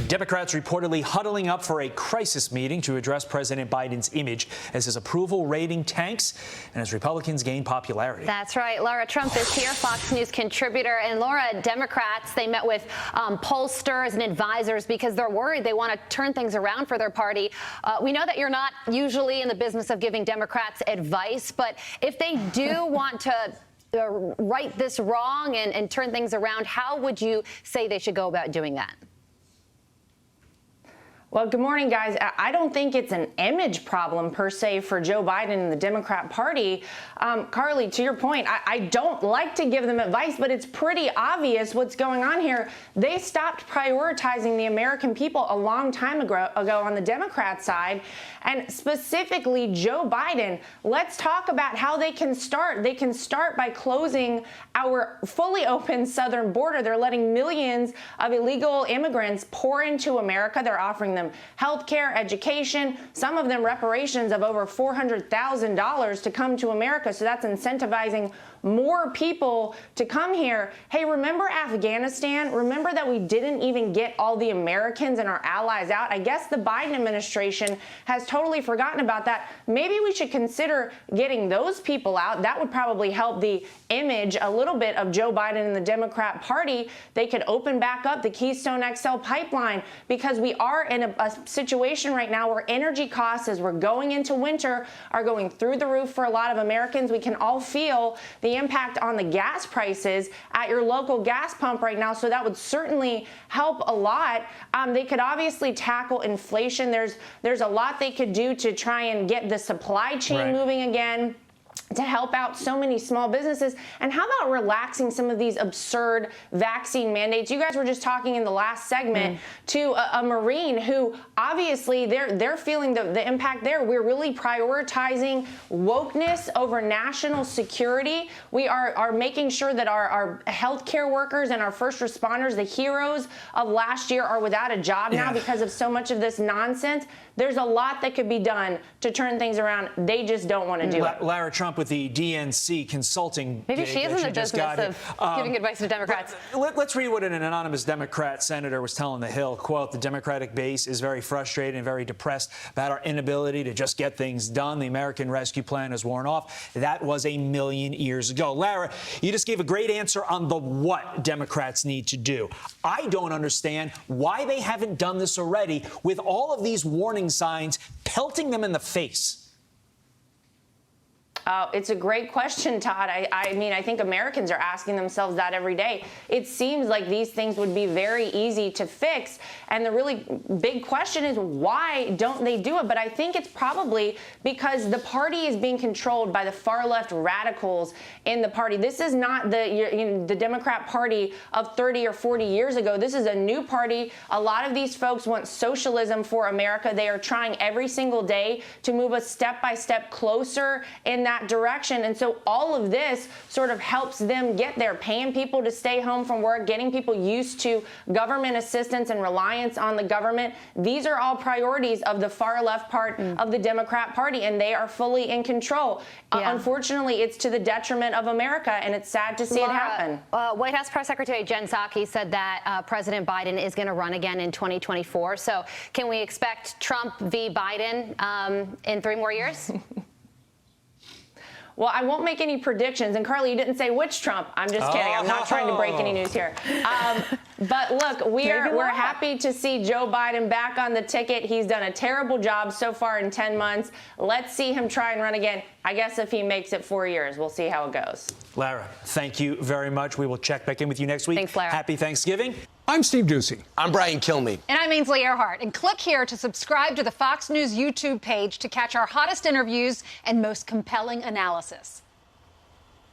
Democrats reportedly huddling up for a crisis meeting to address President Biden's image as his approval rating tanks and as Republicans gain popularity. That's right. Lara Trump is here, Fox News contributor. And Laura, Democrats, they met with pollsters and advisors because they're worried they want to turn things around for their party. We know that you're not usually in the business of giving Democrats advice, but if they do want to right this wrong and turn things around, how would you say they should go about doing that? Well, good morning, guys. I don't think it's an image problem per se for Joe Biden and the Democrat Party. Carly, to your point, I don't like to give them advice, but it's pretty obvious what's going on here. They stopped prioritizing the American people a long time ago on the Democrat side, and specifically Joe Biden. Let's talk about how they can start. They can start by closing our fully open southern border. They're letting millions of illegal immigrants pour into America. They're offering them health care, education, some of them reparations of over $400,000 to come to America. So that's incentivizing more people to come here. Hey, remember Afghanistan? Remember that we didn't even get all the Americans and our allies out? I guess the Biden administration has totally forgotten about that. Maybe we should consider getting those people out. That would probably help the image a little bit of Joe Biden and the Democrat Party. They could open back up the Keystone XL pipeline, because we are in a situation right now where energy costs, as we're going into winter, are going through the roof for a lot of Americans. We can all feel the impact on the gas prices at your local gas pump right now, so that would certainly help a lot. They could obviously tackle inflation. There's a lot they could do to try and get the supply chain moving again, to help out so many small businesses. And how about relaxing some of these absurd vaccine mandates? You guys were just talking in the last segment to a Marine who obviously they're feeling the impact there. We're really prioritizing wokeness over national security. We are making sure that our healthcare workers and our first responders, the heroes of last year, are without a job now because of so much of this nonsense. There's a lot that could be done to turn things around. They just don't want to do it. Lara Trump with the DNC consulting. Maybe she is in the business of giving advice to Democrats. Let's read what an anonymous Democrat senator was telling The Hill. Quote, "The Democratic base is very frustrated and very depressed about our inability to just get things done. The American Rescue Plan has worn off. That was a million years ago." Lara, you just gave a great answer on the what Democrats need to do. I don't understand why they haven't done this already with all of these warning signs pelting them in the face. It's a great question, Todd. I mean, I think Americans are asking themselves that every day. It seems like these things would be very easy to fix. And the really big question is, why don't they do it? But I think it's probably because the party is being controlled by the far left radicals in the party. This is not the Democrat Party of 30 or 40 years ago. This is a new party. A lot of these folks want socialism for America. They are trying every single day to move us step by step closer in that direction. And so all of this sort of helps them get there, paying people to stay home from work, getting people used to government assistance and reliance on the government. These are all priorities of the far left part of the Democrat Party, and they are fully in control. Unfortunately, it's to the detriment of America, and it's sad to see it happen. White House Press Secretary Jen Psaki said that President Biden is going to run again in 2024. So can we expect Trump v. Biden in 3 more years? Well, I won't make any predictions. And Carly, you didn't say which Trump. I'm just kidding. I'm not trying to break any news here. But look, we're happy to see Joe Biden back on the ticket. He's done a terrible job so far in 10 months. Let's see him try and run again. I guess if he makes it 4 years, we'll see how it goes. Lara, thank you very much. We will check back in with you next week. Thanks, Lara. Happy Thanksgiving. I'm Steve Ducey. I'm Brian Kilmeade. And I'm Ainsley Earhart. And click here to subscribe to the Fox News YouTube page to catch our hottest interviews and most compelling analysis.